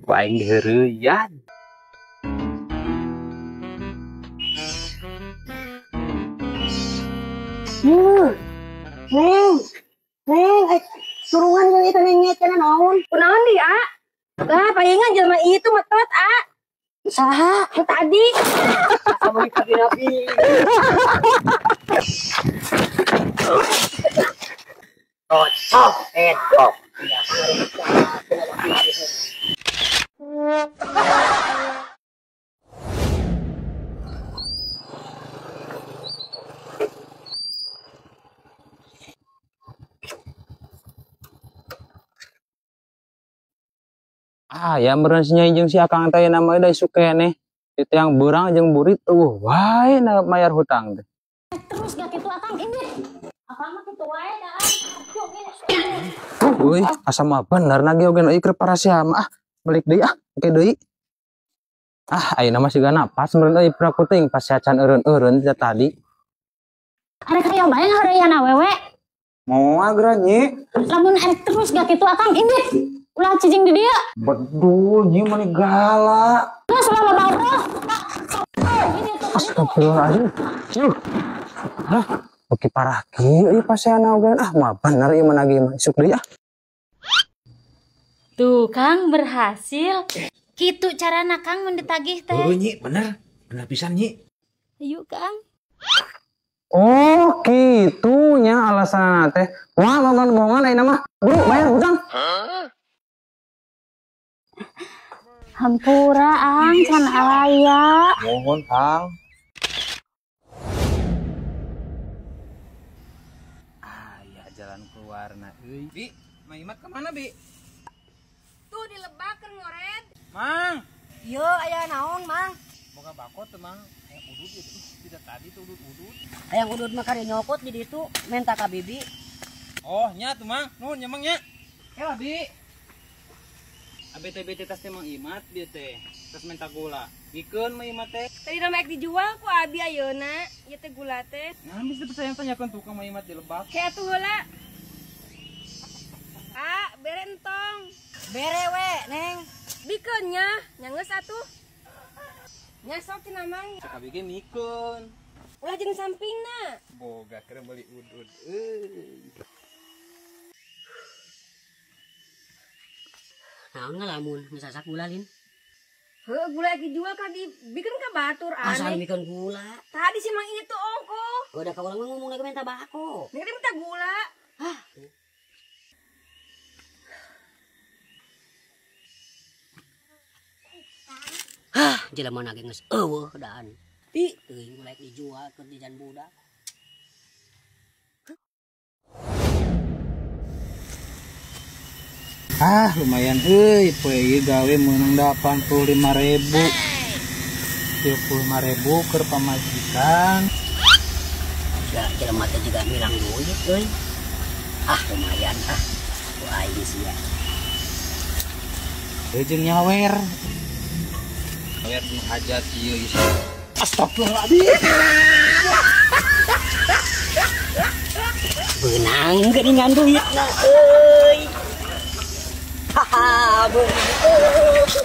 Paling diheureuyan. Neng, suruhan yang itu nengnya kena naon? Kunaon di, A? Lah, palingan jelema itu metot, A. Saha? Yang tadi. Sama nabi. Cocok, edok. Ya meureun jeung si akang teh nama da sukene. Itu yang beurang jeung burit wae na mayar hutang teh. Terus gak gitu akang ini. Akang mah kitu wae dah. Euy, asa mah bener na ge oge keur parasia mah. Balik deui oke deui. Ayeuna mah siga napas meureun euy prakuting pas acan eureun-eureun tadi. Arek hayang bae ngahareuyan awewe. Moal geura nyi. Lamun arek terus gak gitu akang ini. Ulah cicing di dia. Bedul nyi mah galak. Nah, selama baru. Astagfirullahaladzim. Oke parah kieu ieu paseana oge mah bener ieu mah nagih mah isuk deui Tuh Kang berhasil. Kitu carana Kang mun ditagih teh. Nyi, bener pisan nyi. Ayo Kang. Oh gitu nya alasanna teh. Moal ngomong-ngomongan ayeuna mah. Buru bayar hutang. Hampura ang can aya. Mohon Kang. Ya jalan keluarna euy. Bi, Maimat ke mana, Bi? Tuh dilebakeun ngoret. Mang, Yo aya naon, Mang? boga bako teh, Mang. Aya udud itu. Tidak tadi tuh udud. Hayang udud mah kari nyokot di ditu, menta ka bibi. Oh, nya tuh, Mang. Nuhun nya, Mang nya. Elah, Bi. ABT tas teh Mang Imat dia teh. Terus minta gula. Gikeun Mang Imat teh. Tadi nama ek dijual ku abi ayeuna. Ieu teh gula teh. Nah, bisa saya tanyakan tukang Mang Imat di Lebak. Kayak atuh heula. Bere entong. Bere we, Neng. Bikeun nya, geus atuh. Nya sok cenah Mang. Cek abi ge mikeun. Ulah jeung sampingna. Boga keur beli udud. Euy. Naon ngalamun ngesasak gula lin? Heuh, gula ek dijual ka dibikeun ka batur Asal aneh. mikeun gula. Tadi si Mang ini tuh ongko. Udah ka urang mah ngomong lagi minta bako. Nih minta gula. Jelema nage geus eueuh daan. Teuing gula dijual keur di jan budak. Lumayan euy, poe ieu gawe meunang 85.000. 25.000 keur pamajikan. Ya jelema teh juga bilang duit euy. Lumayan ku aing sia. Jeung nyawer. Nyawer nu hajat ieu isi. Astagfirullahaladzim. Beunang geuningan duitna euy. Haha, beunang.